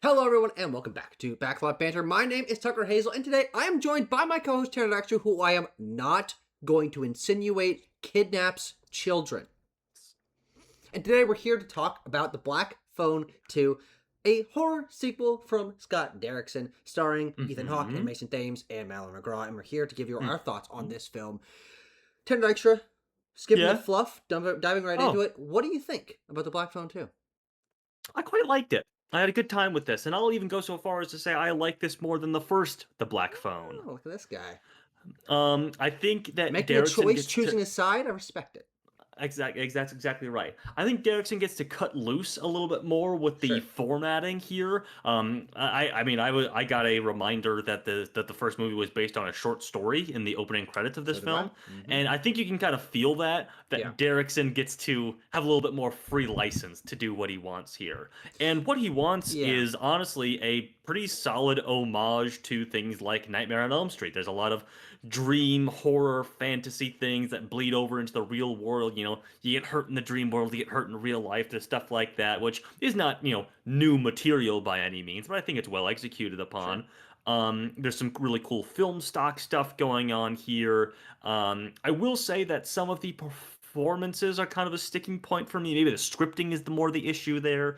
Hello, everyone, and welcome back to Backlot Banter. My name is Tucker Hazel, and today I am joined by my co-host Tanner Dykstra, who I am not going to insinuate kidnaps children. And today we're here to talk about The Black Phone 2, a horror sequel from Scott Derrickson, starring Ethan Hawke and Mason Thames and Madeline McGraw, and we're here to give you our thoughts on this film. Tanner Dykstra, skipping the fluff, diving right into it. What do you think about The Black Phone 2? I quite liked it. I had a good time with this, and I'll even go so far as to say I like this more than the first The Black Phone. Oh, look at this guy. I think that Making a Derrickson choice, gets to choosing a side, I respect it. that's exactly right. I think Derrickson gets to cut loose a little bit more with the Sure. formatting here. I got a reminder that the first movie was based on a short story in the opening credits of this So did I. film, and I think you can kind of feel Yeah. that Derrickson gets to have a little bit more free license to do what he wants here. And what he wants Yeah. is honestly a pretty solid homage to things like Nightmare on Elm Street. There's a lot of dream horror fantasy things that bleed over into the real world. You get hurt in the dream world, you get hurt in real life. There's stuff like that, which is not new material by any means, but I think it's well executed Sure. upon. There's some really cool film stock stuff going on here. I will say that some of the performances are kind of a sticking point for me. Maybe the scripting is the issue there.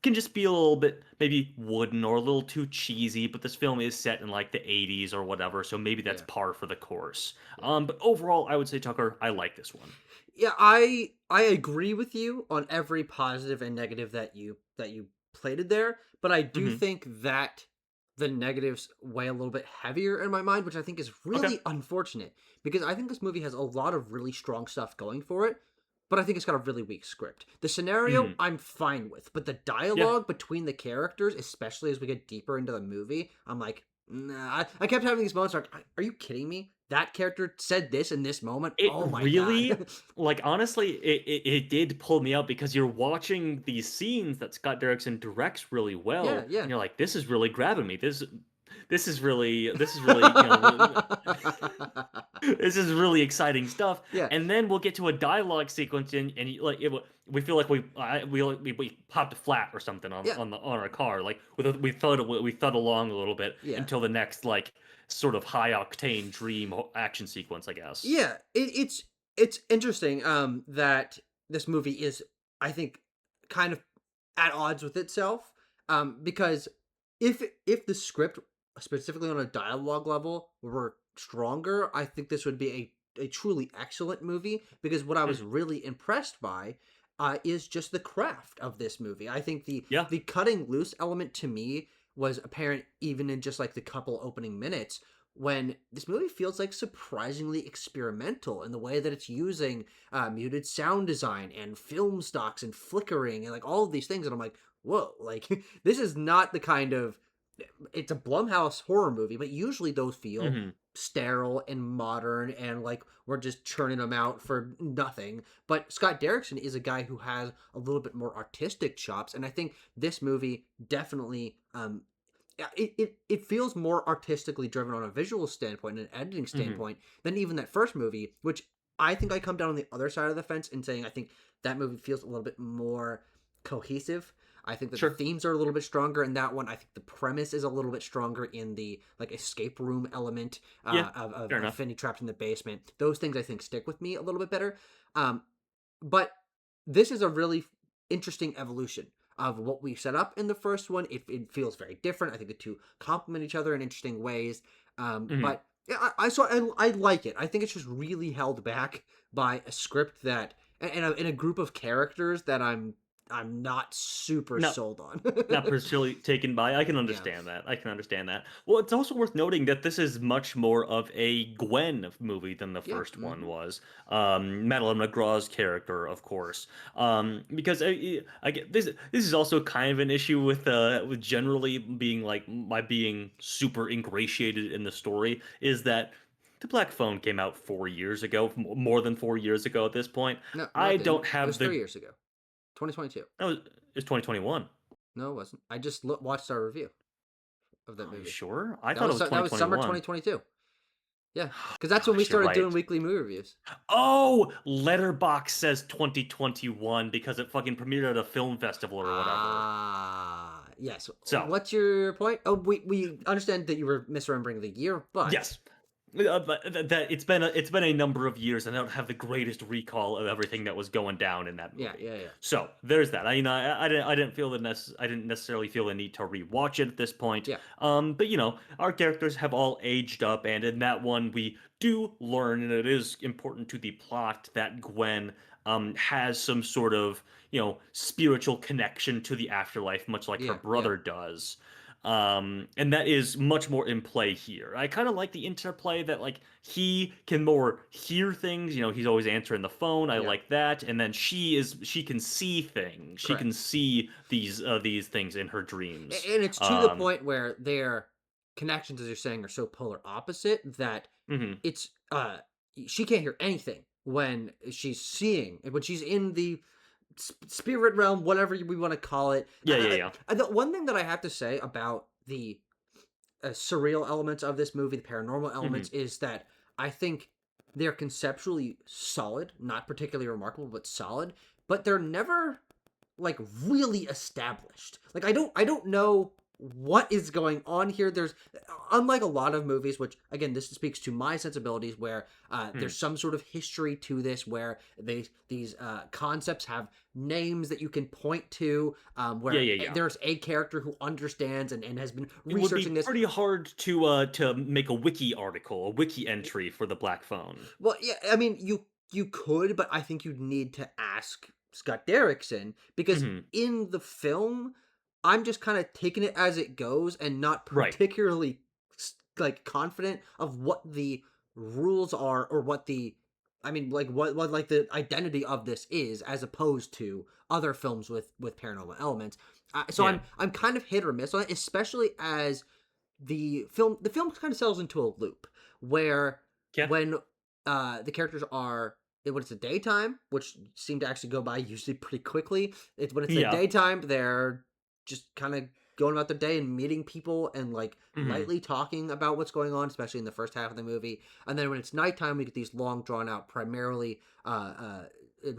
Can just be a little bit maybe wooden or a little too cheesy, but this film is set in like the 80s or whatever, so maybe that's Yeah. par for the course. Yeah. But overall, I would say, Tucker, I like this one. Yeah, I agree with you on every positive and negative that you plated there, but I do Hmm. think that the negatives weigh a little bit heavier in my mind, which I think is Okay. really unfortunate because I think this movie has a lot of really strong stuff going for it, but I think it's got a really weak script. The scenario Mm. I'm fine with, but the Yeah. dialogue between the characters, especially as we get deeper into the movie, I'm like, nah. I kept having these moments like, are you kidding me? That character said this in this moment. It Oh my really, god. like, honestly, it did pull me out because you're watching these scenes that Scott Derrickson directs really Yeah, well, yeah. and you're like, this is really grabbing me. This is really, this is really exciting stuff. Yeah, And then we'll get to a dialogue sequence, and we feel like we popped a flat or something on yeah, on our car, like we thud along a little bit yeah, until the next like sort of high octane dream action sequence, I guess. yeah. It's interesting that this movie is, I think, kind of at odds with itself because if the script specifically on a dialogue level were stronger, I think this would be a truly excellent movie because what I was Hmm. really impressed by is just the craft of this movie. I think Yeah. the cutting loose element to me was apparent even in just like the couple opening minutes when this movie feels like surprisingly experimental in the way that it's using muted sound design and film stocks and flickering and like all of these things, and I'm like, whoa, like this is not the kind of, it's a Blumhouse horror movie, but usually those feel Hmm. sterile and modern and like we're just churning them out for nothing. But Scott Derrickson is a guy who has a little bit more artistic chops, and I think this movie definitely yeah, it feels more artistically driven on a visual standpoint and an editing Hmm. standpoint than even that first movie, which I think I come down on the other side of the fence in saying I think that movie feels a little bit more cohesive. I think that the Sure. themes are a little bit stronger in that one. I think the premise is a little bit stronger in the like escape room element Yeah. of Fair enough. Finney trapped in the basement. Those things I think stick with me a little bit better. Um, but this is a really interesting evolution of what we set up in the first one. It feels very different. I think the two complement each other in interesting ways. Hmm. But yeah, I like it. I think it's just really held back by a script that and a group of characters that I'm not super No, sold on. not particularly taken by. I can Yeah. understand that. I can understand that. Well, it's also worth noting that this is much more of a Gwen movie than the Yeah. first one was. Madeline McGraw's character, of course. Because I get this. This is also kind of an issue with generally being like my being super ingratiated in the story is that the Black Phone came out 4 years ago, more than 4 years ago at this point. No, I it didn't. don't It have was 3 the. years ago. 2022. That was it's 2021. No, it wasn't. I just watched our review of that Are you movie. sure? I That thought it was was that was summer 2021. 2022. Yeah, because that's when we Gosh, you're started right. doing weekly movie reviews. Oh, Letterbox says 2021 because it fucking premiered at a film festival or whatever. Ah, Yes. So What's your point? Oh, we understand that you were misremembering the year, but yes. But that it's been a number of years, and I don't have the greatest recall of everything that was going down in that yeah, movie. yeah, yeah. So there's that. I didn't necessarily feel the need to rewatch it at this point. Yeah. But our characters have all aged up, and in that one we do learn, and it is important to the plot that Gwen has some sort of spiritual connection to the afterlife, much like her Yeah, yeah. brother does. And that is much more in play here. I kind of like the interplay that like he can more hear things. He's always answering the phone. I Yeah. like that. And then she can see things. She can Correct. see these things in her dreams. And it's to the point where their connections, as you're saying, are so polar opposite that Mhm. it's she can't hear anything when she's in the spirit realm, whatever we want to call it. Yeah, yeah, yeah. The one thing that I have to say about the surreal elements of this movie, the paranormal elements, Mhm. is that I think they're conceptually solid, not particularly remarkable, but solid. But they're never like really established. Like I don't know what is going on here. There's unlike a lot of movies, which again this speaks to my sensibilities, where Mhm. there's some sort of history to this, where these concepts have names that you can point to, Yeah, where yeah, yeah. there's a character who understands and has been It would be researching this. pretty hard to make a wiki article, a wiki entry for the Black Phone. Well, yeah, I mean, you could, but I think you'd need to ask Scott Derrickson because Mhm. in the film, I'm just kind of taking it as it goes and not Right. particularly like confident of what the rules are or what the I mean, like what like the identity of this is, as opposed to other films with paranormal elements. So Yeah. I'm kind of hit or miss on it, especially as the film kind of settles into a loop where Yeah. when the characters are when it's the daytime, which seem to actually go by usually pretty quickly. It's when it's the Yeah. daytime, they're just kind of going about their day and meeting people and like Mhm. lightly talking about what's going on, especially in the first half of the movie. And then when it's nighttime, we get these long drawn out, primarily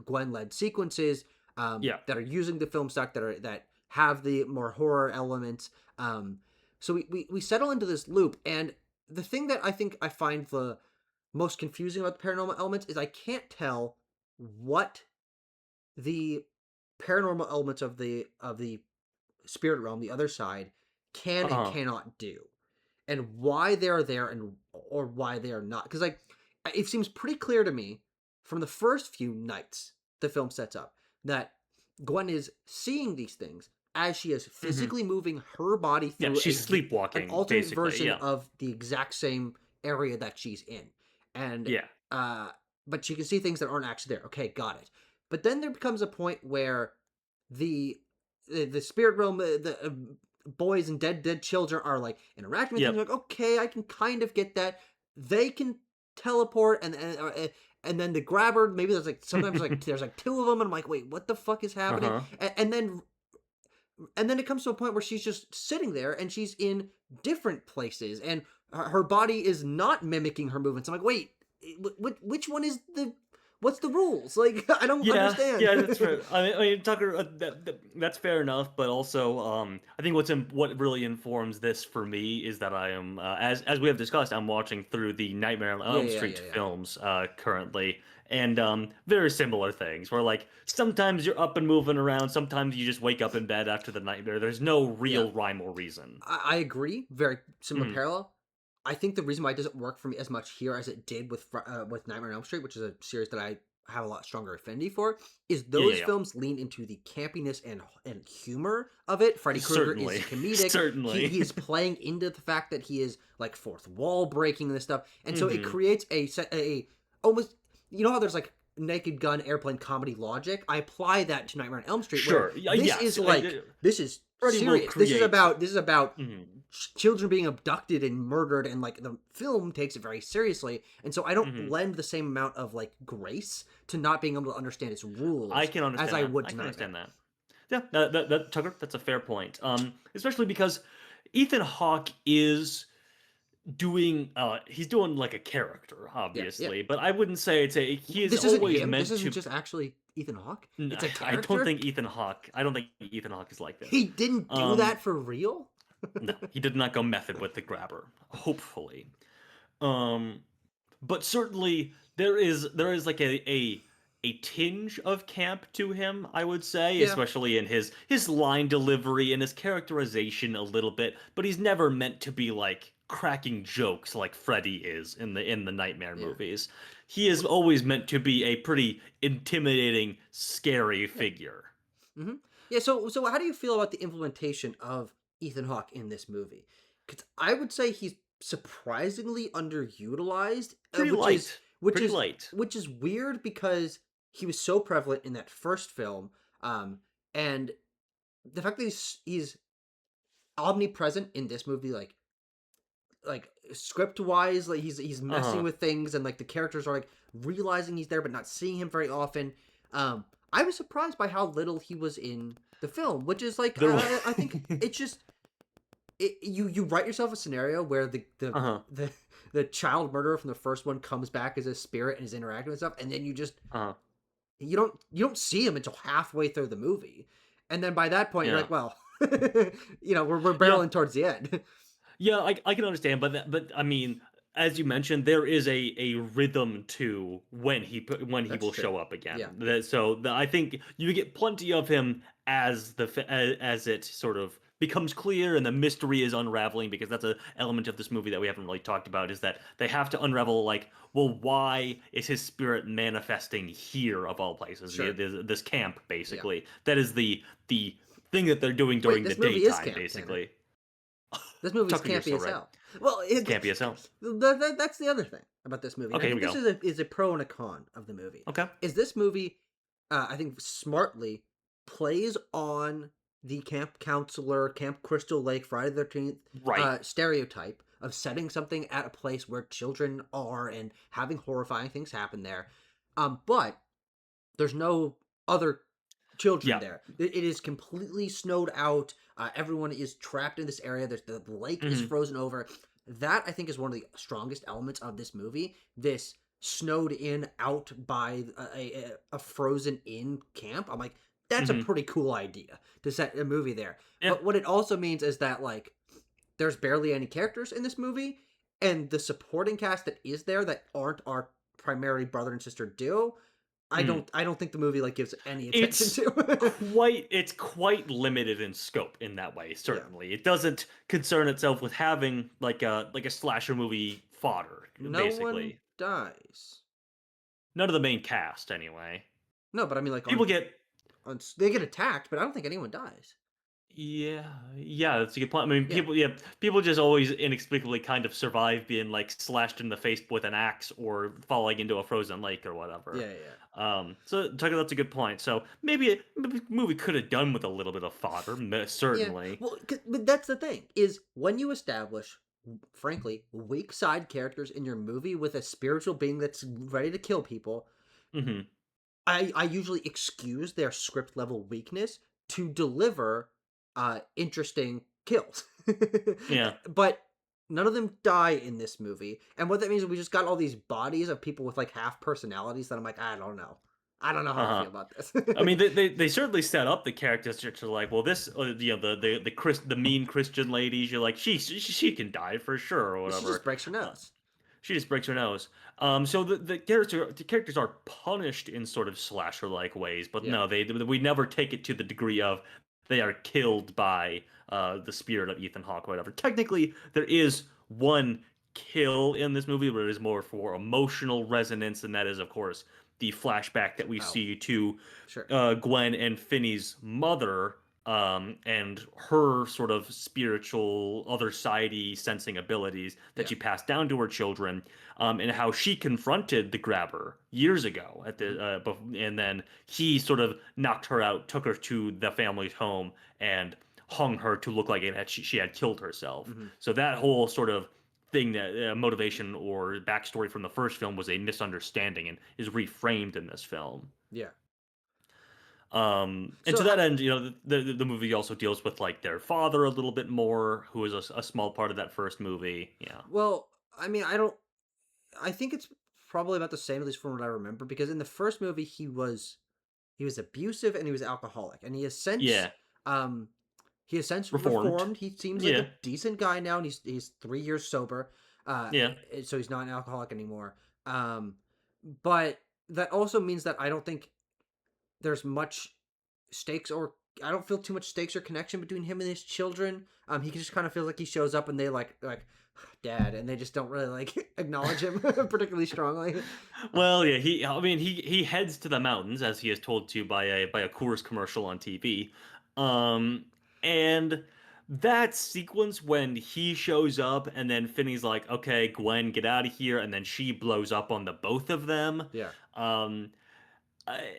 Gwen led sequences Yeah. that are using the film stock that have the more horror elements. So we settle into this loop, and the thing that I think I find the most confusing about the paranormal elements is I can't tell what the paranormal elements of the spirit realm, the other side, can and Uh-huh. cannot do, and why they're there and or why they are not. Because like it seems pretty clear to me from the first few nights the film sets up that Gwen is seeing these things as she is Mhm. physically moving her body Yeah, through she's an sleepwalking, alternate basically. version Yeah. of the exact same area that she's in, and Yeah. uh, but she can see things that aren't actually there. Okay, got it. But then there becomes a point where the the spirit realm, the boys and dead children are like interacting with things. Yep. Like, okay, I can kind of get that. They can teleport, and then the grabber. Maybe there's like sometimes like there's like two of them, and I'm like, wait, what the fuck is happening? Uh-huh. And then it comes to a point where she's just sitting there, and she's in different places, and her body is not mimicking her movements. I'm like, wait, which one is the? What's the rules? Like, I don't Yeah, yeah, that's understand. fair. I mean, Tucker, that's fair enough. But also, I think what really informs this for me is that I am, as we have discussed, I'm watching through the Nightmare on Yeah, Elm yeah, Street yeah, yeah. films currently, and very similar things. Where like sometimes you're up and moving around, sometimes you just wake up in bed after the nightmare. There's no Yeah. real rhyme or reason. I agree. Very similar Mhm. parallel. I think the reason why it doesn't work for me as much here as it did with Nightmare on Elm Street, which is a series that I have a lot stronger affinity for, is Yeah, yeah, those yeah. films lean into the campiness and humor of it. Freddy Krueger is Certainly, comedic. certainly. He is playing into the fact that he is like fourth wall breaking and this stuff, and so it Hmm. creates a almost how there's like Naked Gun airplane comedy logic. I apply that to Nightmare on Elm Street, where Sure. this Yes. is like this is Freddy will serious. This is create. about Mhm. children being abducted and murdered, and like the film takes it very seriously, and so I don't Mhm. lend the same amount of like grace to not being able to understand its I rules can as understand I that. would I to can Nightmare. understand that. Yeah, Tucker, that's a fair point. Especially because Ethan Hawke is he's doing like a character, Yeah, yeah. obviously, but I wouldn't say he is This isn't always him. This meant isn't to. just actually Ethan Hawke? N- It's a I don't character? think Ethan Hawke. I don't think Ethan Hawke is like this. He didn't do Um, that for real? no, he did not go method with the grabber. Hopefully, um, but certainly there is like a tinge of camp to him, I would say, Yeah. especially in his line delivery and his characterization a little bit. But he's never meant to be like cracking jokes like Freddy is in the Nightmare Yeah. movies. He is always meant to be a pretty intimidating, scary Yeah. figure. hmm Yeah. So how do you feel about the implementation of Ethan Hawke in this movie? Because I would say he's surprisingly underutilized, Pretty light, which pretty is light. which is weird because he was so prevalent in that first film, and the fact that he's omnipresent in this movie, like script wise, like he's Uh messing huh. with things, and like the characters are like realizing he's there but not seeing him very often. I was surprised by how little he was in the film, which is like There. I think it's just you write yourself a scenario where Uh huh. the the child murderer from the first one comes back as a spirit and is interacting with stuff, and then Uh huh. you don't see him until halfway through the movie, and then by that point you're Yeah. like, well, we're Yeah. barreling towards the end. Yeah, I can understand, but I mean, as you mentioned, there is a rhythm to when he That's will true. show up again. Yeah, I think you get plenty of him as as it sort of becomes clear and the mystery is unraveling, because that's a element of this movie that we haven't really talked about, is that they have to unravel, like, well, why is his spirit manifesting here of all places, sure. this camp, Yeah. basically. That is the thing that they're doing Wait, during the this movie is daytime, camp, Tanner. basically. This movie's Tucker, you're campy so as right. hell. Well, It's campy as hell. that's the other thing about this movie, and I Okay, here think we this go. is a pro and a con of the movie. Okay. Is this movie, I think, smartly plays on the camp counselor, Camp Crystal Lake, Friday the 13th Right. stereotype of setting something at a place where children are and having horrifying things happen there. But there's no other children Yeah. there. It is completely snowed out. Everyone is trapped in this area. The lake is Hmm. frozen over. That, I think, is one of the strongest elements of this movie. This snowed in out by a frozen in camp. I'm like, that's a Hmm. pretty cool idea to set a movie there. Yeah. But what it also means is that, like, there's barely any characters in this movie, and the supporting cast that is there that aren't our primary brother and sister duo, Mm. I don't think the movie like gives any attention It's to. it's quite limited in scope in that way. Yeah. Certainly, it doesn't concern itself with having like a slasher movie fodder. No one Basically, dies. none of the main cast, anyway. No, but I mean, like, People get. they get attacked, but I don't think anyone dies. Yeah, yeah, that's a good point. I mean, Yeah. people just always inexplicably kind of survive being like slashed in the face with an axe or falling into a frozen lake or whatever. Yeah, yeah. So Tucker, that's a good point. So maybe the movie could have done with a little bit of fodder, Yeah. certainly. Well, but that's the thing, is when you establish, frankly, weak side characters in your movie with a spiritual being that's ready to kill people, Hmm. I usually excuse their script level weakness to deliver interesting kills. Yeah. But none of them die in this movie. And what that means is we just got all these bodies of people with like half personalities that I'm like, I don't know. I don't know how I Uh-huh. feel about this. I mean, they certainly set up the characters to like, well, this, the mean Christian lady. You're like, she can die for sure or She whatever. just breaks her Uh, nose. She just breaks her nose. So the characters are punished in sort of slasher like ways, but Yeah. no, we never take it to the degree of they are killed by the spirit of Ethan Hawke or whatever. Technically, there is one kill in this movie, but it is more for emotional resonance, and that is, of course, the flashback that we Oh, see to sure. Gwen and Finney's mother, and her sort of spiritual, other sidey sensing abilities that Yeah. she passed down to her children, and how she confronted the grabber years ago Mhm. and then he sort of knocked her out, took her to the family's home, and hung her to look like she had killed herself. Mhm. So that whole sort of thing, that motivation or backstory from the first film, was a misunderstanding and is reframed in this film. Yeah. And So to that end, the movie also deals with like their father a little bit more, who is a small part of that first movie. Yeah. well, I mean, I don't I think it's probably about the same, at least from what I remember, because in the first movie he was he was abusive and he was alcoholic, and Yeah. um he has since Reformed. reformed. He seems like a Yeah. decent guy now, and he's 3 years sober, Yeah. so he's not an alcoholic anymore. Um, but that also means that I don't think there's much stakes, or I don't feel too much stakes or connection between him and his children. He just kind of feels like he shows up and they like dad, and they just don't really like acknowledge him particularly strongly. Well, yeah, I mean, he heads to the mountains as he is told to by a Coors commercial on TV. Um, and that sequence when he shows up and then Finney's like, "Okay, Gwen, get out of here," and then she blows up on the both of them. Yeah, Um,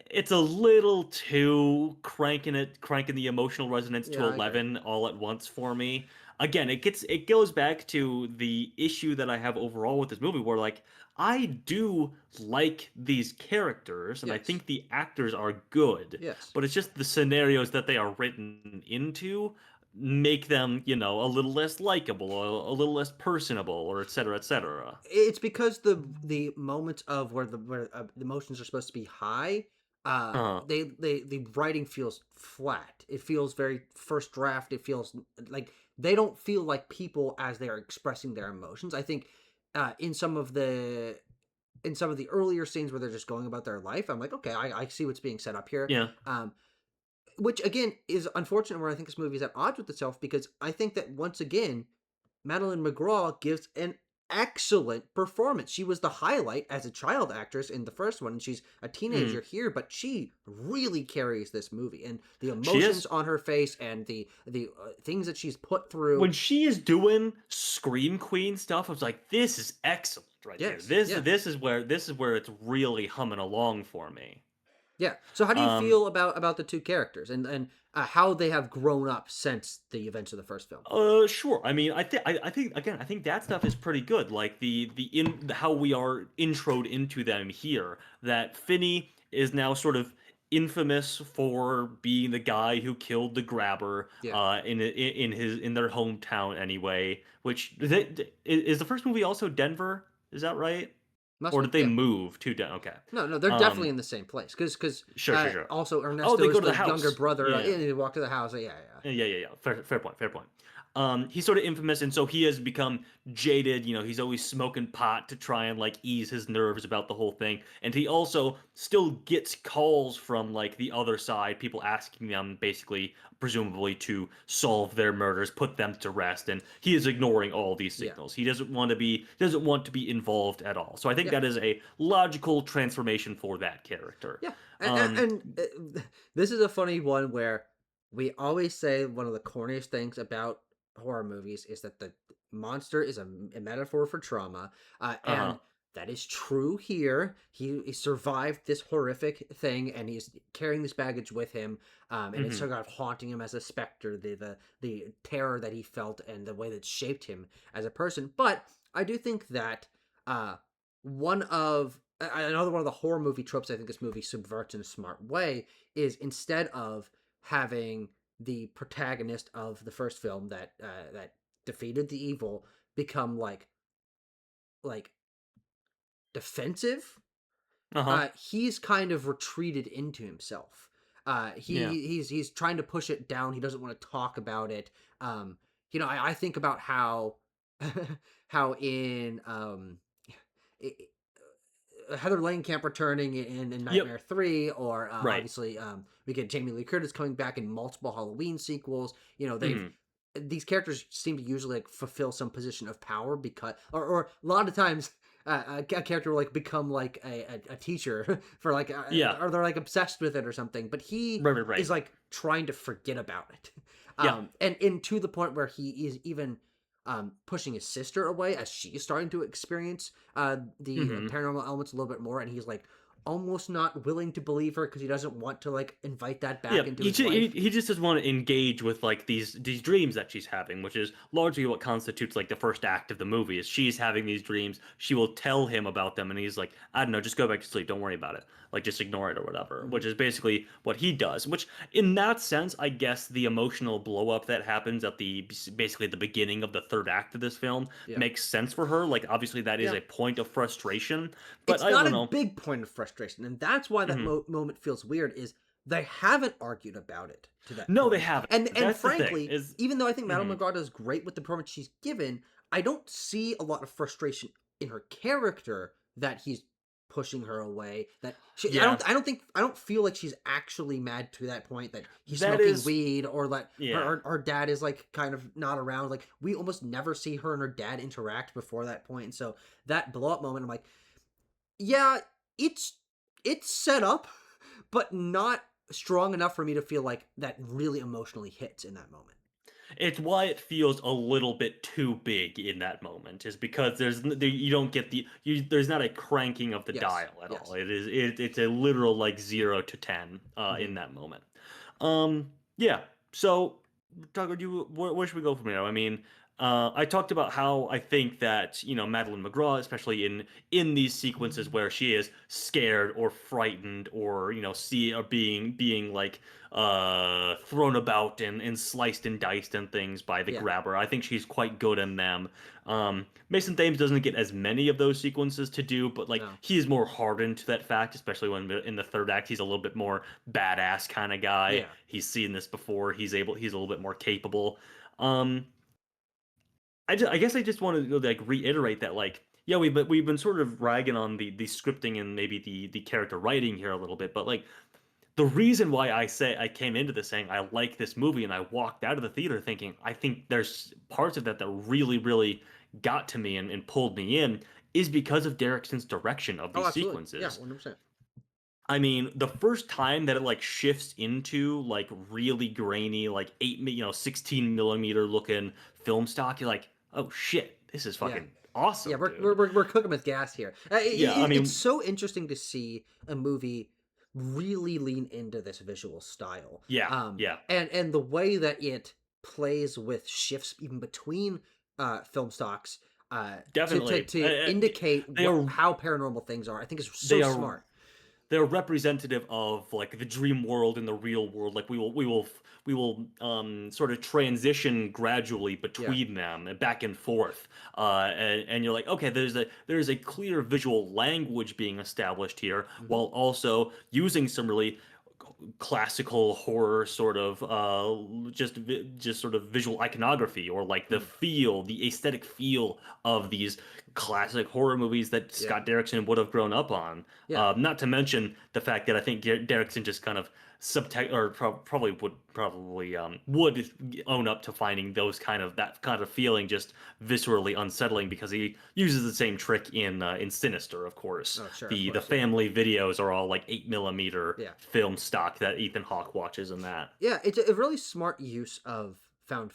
it's a little too cranking the emotional resonance to yeah, I agree. 11 all at once for me. Again, it goes back to the issue that I have overall with this movie, where like I do like these characters and I Yes, think the actors are good, yes. but it's just the scenarios that they are written into make them, a little less likable, or a little less personable, or et cetera, et cetera. It's because the moments of where the emotions are supposed to be high, Uh, the writing feels flat. It feels very first draft. It feels like they don't feel like people as they are expressing their emotions. I think in some of the earlier scenes where they're just going about their life, I'm like, okay, I see what's being set up here. yeah. Which again is unfortunate, where I think this movie is at odds with itself, because I think that once again Madeline McGraw gives an excellent performance. She was the highlight as a child actress in the first one, and she's a Mm. teenager here, but she really carries this movie, and the She emotions is. on her face and the things that she's put through. When she is doing Scream Queen stuff, I was like, this is excellent right here. Yes, This yeah, this is where it's really humming along for me. yeah. So how do you Um, feel about the two characters, and how they have grown up since the events of the first film? sure. I mean, I think again, I think that stuff is pretty good. Like how we are introed into them here. That Finney is now sort of infamous for being the guy who killed the grabber Yeah, in their hometown anyway. Which is the first movie also Denver? Is that right? must Or be. did they Yeah. move to Denver? Okay. No, no, they're definitely Um, in the same place, because sure, sure, sure. also Oh, Ernesto they go is to the the younger house. brother. Yeah. Yeah, they walk to the house. Yeah, yeah, Yeah, yeah, yeah. Fair point. Fair point. He's sort of infamous, and so he has become jaded. He's always smoking pot to try and like ease his nerves about the whole thing. And he also still gets calls from like the other side, people asking them basically, presumably, to solve their murders, put them to rest. And he is ignoring all these yeah, signals. He doesn't want to be involved at all. So I think yeah, that is a logical transformation for that character. yeah. Um, This is a funny one where we always say one of the corniest things about horror movies is that the monster is a metaphor for trauma, and uh-huh. that is true here. He survived this horrific thing, and he's carrying this baggage with him, and it's Hmm. sort of haunting him as a specter. The terror that he felt and the way that shaped him as a person. But I do think that uh, another one of the horror movie tropes I think this movie subverts in a smart way is, instead of having the protagonist of the first film that defeated the evil become like defensive, Uh-huh. he's kind of retreated into himself. Yeah. He's trying to push it down. He doesn't want to talk about it. I think about how how in Heather Langenkamp returning in Yep. Nightmare 3, or Right. obviously we get Jamie Lee Curtis coming back in multiple Halloween sequels. Mhm. These characters seem to usually like fulfill some position of power, because or a lot of times a character will like become like a teacher for like Yeah. or they're like obsessed with it or something, but he Right, right, right. is like trying to forget about it. Yeah. And to the point where he is even pushing his sister away as she's starting to experience the Mhm. paranormal elements a little bit more, and he's like almost not willing to believe her because he doesn't want to like invite that Yeah, back into he his just, he, life. he just doesn't want to engage with like these dreams that she's having, which is largely what constitutes like the first act of the movie. Is she's having these dreams, she will tell him about them, and he's like, I don't know, just go back to sleep, don't worry about it, like just ignore it or whatever. Hmm. Which is basically what he does. Which, in that sense, I guess the emotional blow up that happens at the basically the beginning of the third act of this film Yeah, makes sense for her. Like obviously that is yeah. a point of frustration, but It's I not don't a know. big point of frustration, and that's why that Hmm. moment feels weird. Is they haven't argued about it to that No, they point. haven't. And That's the thing. frankly, Is even though I think Madeline Mhm. McGraw does great with the performance she's given, I don't see a lot of frustration in her character that he's pushing her away. That she, Yeah, I don't feel like she's actually mad to that point that he's that smoking is weed or that yeah. her dad is like kind of not around. Like we almost never see her and her dad interact before that point. And so that blow up moment, I'm like, yeah, it's it's set up, but not strong enough for me to feel like that really emotionally hits in that moment. It's why it feels a little bit too big in that moment, is because you don't get there's not a cranking of the Yes, dial at all. yes. It's a literal like 0 to 10 Hmm. in that moment. Yeah. So, Tucker, where should we go from here? I mean, I talked about how I think that Madeline McGraw, especially in these sequences where she is scared or frightened or see or being like thrown about and sliced and diced and things by the Yeah, grabber. I think she's quite good in them. Mason Thames doesn't get as many of those sequences to do, but like no. he is more hardened to that fact, especially when in the third act he's a little bit more badass kind of guy. Yeah. He's seen this before. He's a little bit more capable. Um, I guess I just wanted to like reiterate that like yeah we've been sort of ragging on the scripting and maybe the character writing here a little bit, but like the reason why I say I came into this saying I like this movie and I walked out of the theater thinking I think there's parts of that that really got to me and pulled me in is because of Derrickson's direction of Oh, these absolutely. Yeah, sequences. 100%. I mean, the first time that it like shifts into like really grainy, like 16 millimeter looking film stock, you're like, oh shit, this is Yeah. fucking Yeah, awesome, dude. we're cooking with gas here. Yeah, I It's mean, so interesting to see a movie really lean into this visual style, yeah, yeah, and the way that it plays with shifts even between film stocks, definitely. to indicate They what are how paranormal things are. I think is so they are smart. they're representative of like the dream world and the real world. Like we will sort of transition gradually Yeah. between them and back and forth, and you're like, okay, there's a clear visual language being established here Hmm. while also using some really classical horror sort of just sort of visual iconography or like Mm. the aesthetic feel of these classic horror movies that Yeah. Scott Derrickson would have grown up on. Yeah. Not to mention the fact that I think Derrickson just kind of subtext or probably would own up to finding that kind of feeling just viscerally unsettling because he uses the same trick in Sinister, of course. Oh, sure, of The course. Yeah. family videos are all like 8 millimeter Yeah. film stock that Ethan Hawke watches in that. Yeah, it's a really smart use of found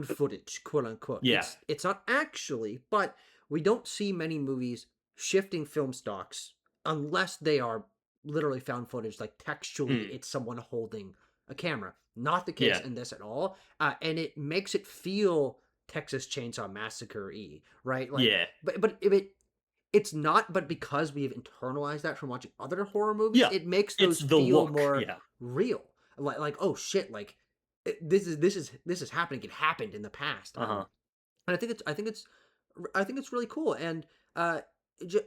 footage, quote unquote. Yeah. It's not actually, but we don't see many movies shifting film stocks unless they are literally found footage. Like textually, Mm. it's someone holding a camera. Not the case Yeah. in this at all, and it makes it feel Texas Chainsaw Massacre y, right? Like, Yeah. but if it's not, but because we've internalized that from watching other horror movies, Yeah. it makes It's those the feel look. more Yeah. real. Like oh shit, like this is happening. It happened in the past. Uh-huh. And I think it's really cool, and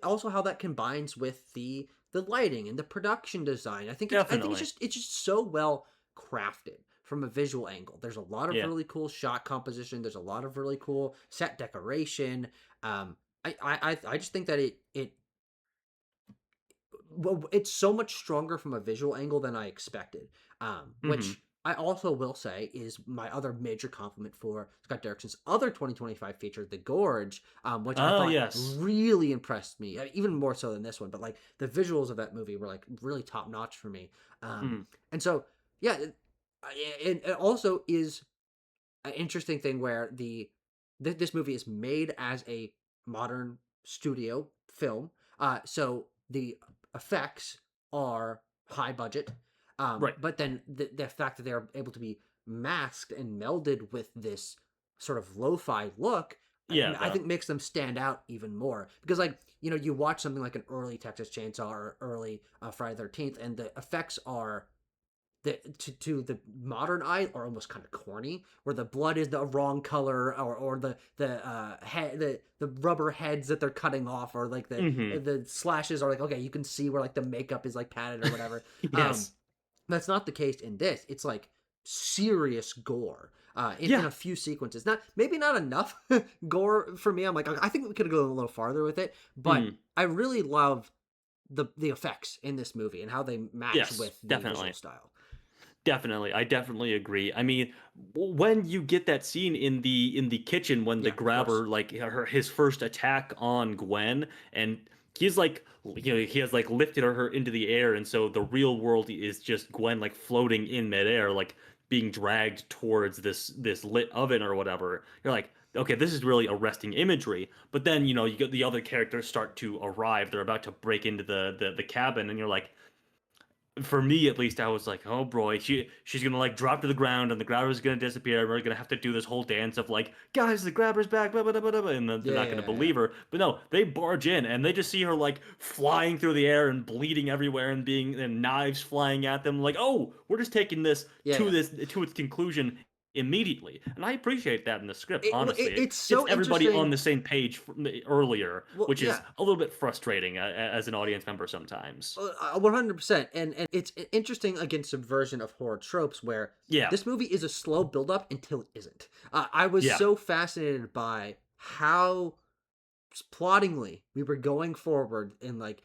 also how that combines with the lighting and the production design. I think Definitely. it's just so well crafted from a visual angle. There's a lot of Yeah. really cool shot composition. There's a lot of really cool set decoration. I just think that it well, it's so much stronger from a visual angle than I expected. Mm-hmm. Which I also will say is my other major compliment for Scott Derrickson's other 2025 feature, The Gorge, which I Oh, thought yes. really impressed me, even more so than this one. But like the visuals of that movie were like really top notch for me. Mm. And so yeah, it also is an interesting thing where this movie is made as a modern studio film. So the effects are high budget, Right. but then the fact that they're able to be masked and melded with this sort of lo-fi look, Yeah, I think makes them stand out even more. Because like you watch something like an early Texas Chainsaw or early Friday 13th, and the effects are to the modern eye are almost kind of corny, where the blood is the wrong color, or the rubber heads that they're cutting off, or like mm-hmm. the slashes are like, okay, you can see where like the makeup is like padded or whatever. um Yes. That's not the case in this. It's like serious gore in Yeah. a few sequences. Not maybe not enough gore for me. I'm like, I think we could have gone a little farther with it, but Mm. I really love the effects in this movie and how they match Yes, with the visual definitely. style. Definitely, I definitely agree. I mean, when you get that scene in the kitchen when the Yeah, of course. grabber like his first attack on Gwen, and he's like, he has like lifted her into the air, and so the real world is just Gwen like floating in midair, like being dragged towards this lit oven or whatever. You're like, okay, this is really arresting imagery. But then you get the other characters start to arrive. They're about to break into the cabin, and you're like, for me at least, I was like, oh boy, she's gonna like drop to the ground and the grabber's gonna disappear. And we're gonna have to do this whole dance of like, guys, the grabber's back, blah, blah, blah, blah, blah, and then they're Yeah, not gonna yeah, yeah. believe her. But no, they barge in and they just see her like flying through the air and bleeding everywhere and knives flying at them. Like, oh, we're just taking Yeah, yeah. this to its conclusion immediately, and I appreciate that in the script. Honestly, it It's gets so everybody on interesting. the same page earlier, Well, which is yeah. a little bit frustrating as an audience member sometimes. 100%, and it's interesting against subversion of horror tropes where Yeah. this movie is a slow build up until it isn't. I was Yeah. so fascinated by how plottingly we were going forward and like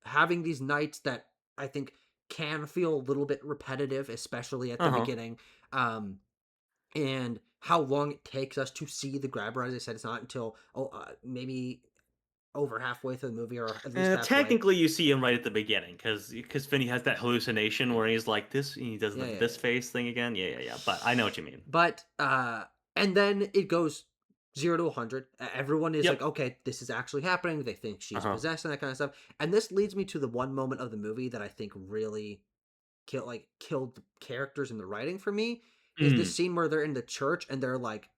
having these nights that I think can feel a little bit repetitive, especially at the Uh-huh. beginning. Um, and how long it takes us to see the grabber. As I said, it's not until maybe over halfway through the movie, or at least halfway. Technically, you see him right at the beginning because Finney has that hallucination Yeah, where he's like this, he does yeah, like yeah, this yeah. face thing again. Yeah, yeah, yeah. But I know what you mean. But and then it goes 0 to 100. Everyone is like, Yep. okay, this is actually happening. They think she's Uh-huh. possessed and that kind of stuff. And this leads me to the one moment of the movie that I think really killed the characters in the writing for me. Is this Mm. scene where they're in the church and they're like,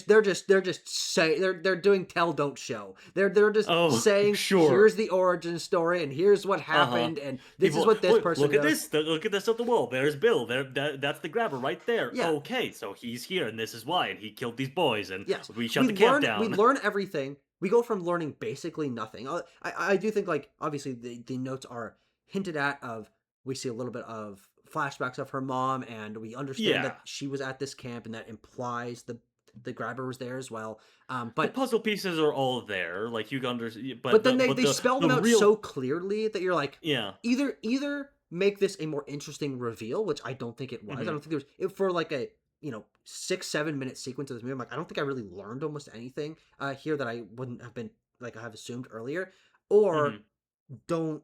they're doing tell don't show. They're just Oh, saying sure. here's the origin story and here's what Uh-huh. happened and this is People, what this person look at does. this. Look at this at the wall. There's Bill. That's the grabber right there. Yeah. Okay, so he's here, and this is why, and he killed these boys, and Yes. we shut the camp We down. learn everything. We go from learning basically nothing. I do think like obviously the notes are hinted at of we see a little bit of flashbacks of her mom and we understand Yeah. that she was at this camp and that implies the grabber was there as well. The But puzzle pieces are all there, like you can understand, But but then they but they spell the them out real so clearly that you're like, yeah. either make this a more interesting reveal, which I don't think it was. I Hmm. don't think there was for like a 6 7 minute sequence of this movie. I'm like, I don't think I really learned almost anything here that I wouldn't have been like I have assumed earlier, or Hmm. don't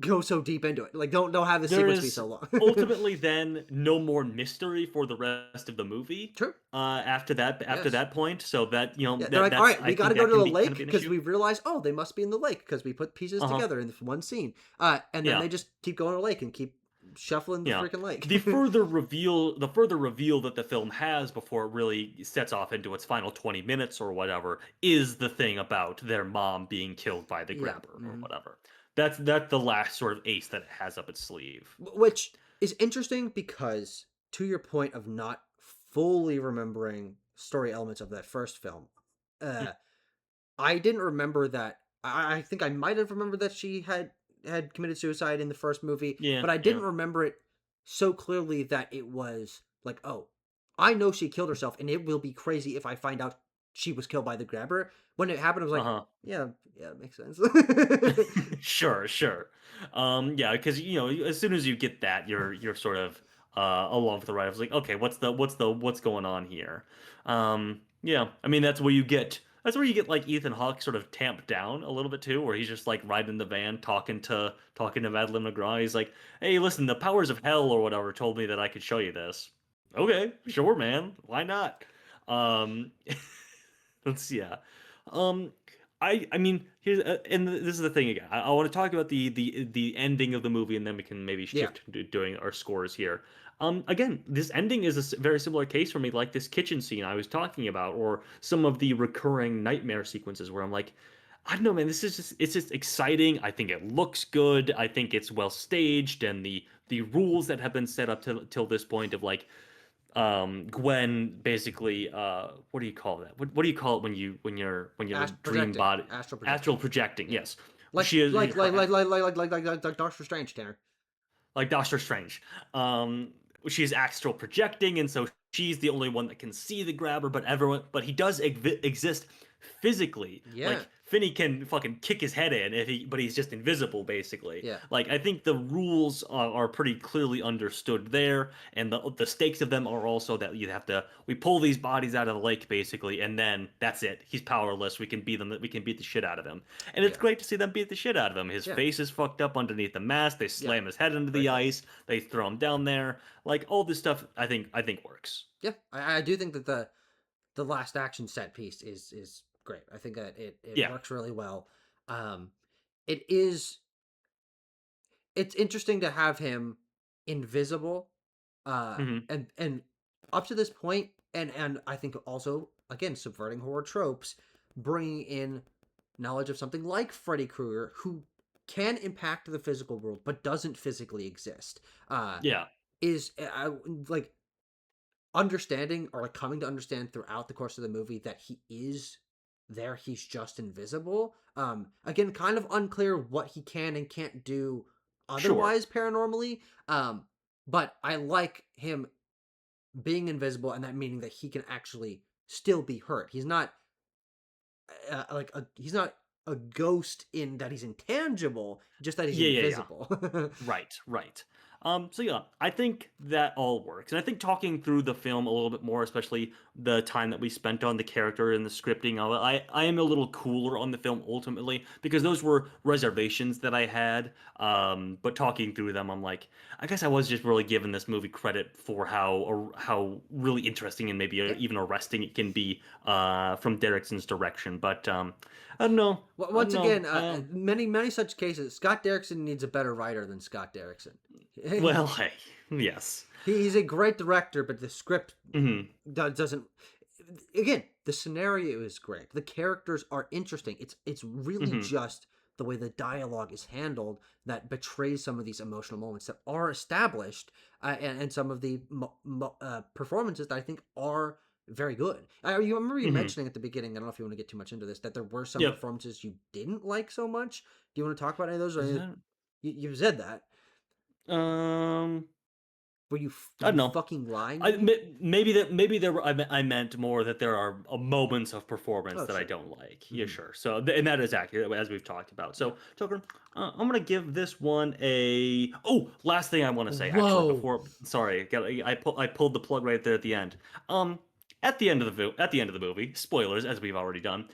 go so deep into it. Like don't have the There sequence be is so long. ultimately then no more mystery for the rest of the movie. True. After Yes. that point, so that Yeah, they're like, all that's right, I we got to think go that to can the be kind lake of an because issue. we realized, oh, they must be in the lake because we put pieces Uh huh. together in this one scene. And then Yeah. they just keep going to the lake and keep shuffling the Yeah. freaking lake. The further reveal that the film has before it really sets off into its final 20 minutes or whatever is the thing about their mom being killed by the Yeah. grabber or whatever. That's the last sort of ace that it has up its sleeve. Which is interesting because, to your point of not fully remembering story elements of that first film, Mm. uh, I didn't remember that. I think I might have remembered that she had committed suicide in the first movie, Yeah, but I yeah. didn't remember it so clearly that it was like, oh, I know she killed herself, and it will be crazy if I find out she was killed by the grabber. When it happened, I was like, Uh-huh. yeah, yeah, it makes sense. Sure, sure. Yeah, because as soon as you get that, you're sort of along for the ride. I was like, okay, what's going on here? Yeah, I mean that's where you get like Ethan Hawke sort of tamped down a little bit too, where he's just like riding the van talking to Madeline McGraw. He's like, hey, listen, the powers of hell or whatever told me that I could show you this. Okay, sure, man. Why not? Um, yeah. Um, I mean here's and this is the thing again. I want to talk about the ending of the movie, and then we can maybe Yeah, shift to doing our scores here. Again, this ending is a very similar case for me, like this kitchen scene I was talking about, or some of the recurring nightmare sequences where I'm like, I don't know, man. This is just it's just exciting. I think it looks good. I think it's well staged, and the rules that have been set up till this point of like Gwen basically what do you call that? What do you call it when you're dream body Astral projecting. astral projecting? Yeah, Yes. She is her like Doctor Strange, Tanner. like Doctor Strange. She's astral projecting, and so she's the only one that can see the grabber. But he does exist physically. Yeah, Like Finney can fucking kick his head in but he's just invisible, basically. yeah, Like I think the rules are pretty clearly understood there, and the stakes of them are also that we pull these bodies out of the lake, basically, and then that's it. He's powerless. We can beat the shit out of him. And it's yeah, great to see them beat the shit out of him. His yeah, face is fucked up underneath the mask. They yeah. slam his head into Very the cool. ice. They throw him down there. Like all this stuff, I think works. Yeah, I do think that the last action set piece is great. I think that it Yeah. works really well. Um, it is it's interesting to have him invisible, Hmm. and up to this point, and I think also again subverting horror tropes, bringing in knowledge of something like Freddy Krueger, who can impact the physical world but doesn't physically exist. Yeah. Is like understanding or like coming to understand throughout the course of the movie that he is there, he's just invisible. Again, kind of unclear what he can and can't do Sure. otherwise paranormally. But I like him being invisible, and that meaning that he can actually still be hurt. He's not he's not a ghost in that he's intangible, just that he's Yeah. Yeah. Yeah. invisible. Right, right. So yeah, I think that all works. And I think talking through the film a little bit more, especially the time that we spent on the character and the scripting, I am a little cooler on the film ultimately because those were reservations that I had. But talking through them, I'm like, I guess I was just really giving this movie credit for how really interesting and maybe Yeah. even arresting it can be from Derrickson's direction. But I don't know. I don't Once know. again, many such cases. Scott Derrickson needs a better writer than Scott Derrickson. Well, hey, yes. He's a great director, but the script Hmm. doesn't. Again, the scenario is great. The characters are interesting. It's really Hmm. just the way the dialogue is handled that betrays some of these emotional moments that are established, and some of the performances that I think are very good. You remember you Hmm. mentioning at the beginning. I don't know if you want to get too much into this. That there were some Yep. performances you didn't like so much. Do you want to talk about any of those? Or Is that you said that. um Were I don't you know. fucking lying to me? Maybe there were I meant more that there are moments of performance Oh, that I sure. don't like. Yeah, Hmm. sure. So and that is accurate as we've talked about. Yeah. So Tucker, I'm gonna give this one a last thing I want to say actually Whoa. before sorry I pulled the plug right there at the end. Um at the end of the movie, spoilers as we've already done,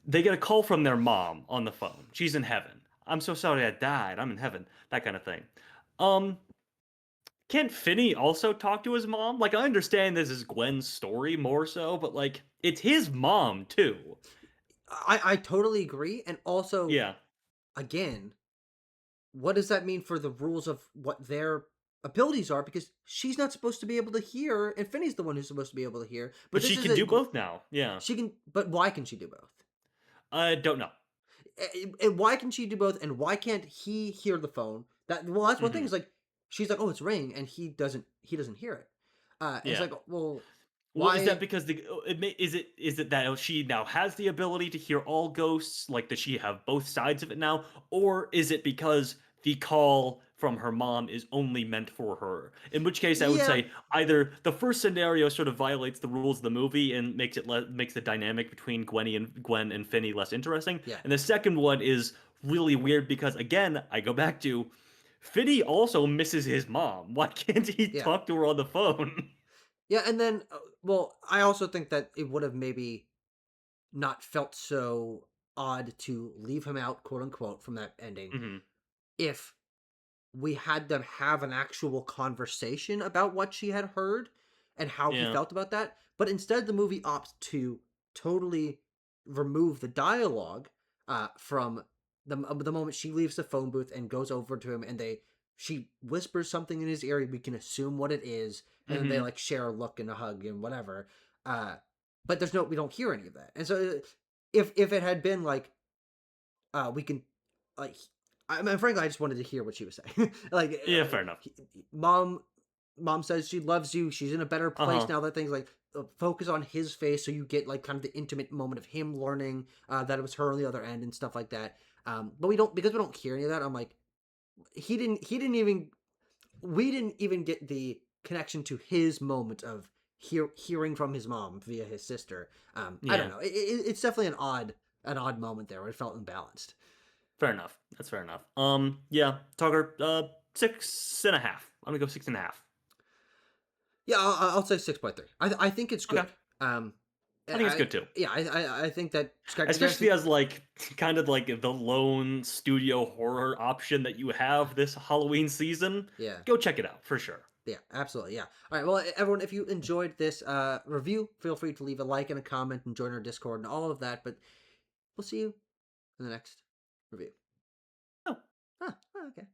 they get a call from their mom on the phone. She's in heaven. I'm so sorry I died. I'm in heaven. That kind of thing. Um, can't Finney also talk to his mom? Like, I understand this is Gwen's story more so, but like, it's his mom too. I totally agree. And also, Yeah, again, what does that mean for the rules of what their abilities are? Because she's not supposed to be able to hear, and Finney's the one who's supposed to be able to hear. But but this she is can a do both now. Yeah, she can. But why can she do both? I don't know. And why can she do both? And why can't he hear the phone? That's one thing. Hmm. Is like she's like, oh, it's ringing, and he doesn't hear it. And it's Yeah. like, well, Well, is that why? because is it that she now has the ability to hear all ghosts? Like, does she have both sides of it now, or is it because the call from her mom is only meant for her? In which case, I would Yeah, say either the first scenario sort of violates the rules of the movie and makes the dynamic between Gwen and Finney less interesting, yeah, and the second one is really weird because again, I go back to Finney also misses his mom. Why can't he yeah. talk to her on the phone? Yeah, and then, well, I also think that it would have maybe not felt so odd to leave him out, quote unquote, from that ending Hmm. if we had them have an actual conversation about what she had heard and how he Yeah. felt about that. But instead, the movie opts to totally remove the dialogue from the moment she leaves the phone booth and goes over to him, and she whispers something in his ear. We can assume what it is, and then they Hmm. like share a look and a hug and whatever. Uh, but we don't hear any of that. And so, if it had been like we can like I mean, frankly, I just wanted to hear what she was saying. like, Yeah, fair enough. mom, mom says she loves you. She's in a better place Uh-huh. now. That things like focus on his face, so you get like kind of the intimate moment of him learning that it was her on the other end and stuff like that. But we don't because we don't hear any of that. I'm like, he didn't even. we didn't even get the connection to his moment of hearing from his mom via his sister. I don't Yeah, know. It's definitely an odd moment there where it felt imbalanced. fair enough. That's fair enough. Yeah, Tucker, 6.5. I'm gonna go 6.5. Yeah, I'll say 6.3. I think it's Okay, good. Um, I think it's good too. yeah, I think that Skylar Especially Jackson. as like kind of like the lone studio horror option that you have this Halloween season. Yeah, Go check it out for sure. yeah, absolutely. Yeah. All right. Well, everyone, if you enjoyed this review, feel free to leave a like and a comment and join our Discord and all of that. But we'll see you in the next review. Oh. Huh, okay.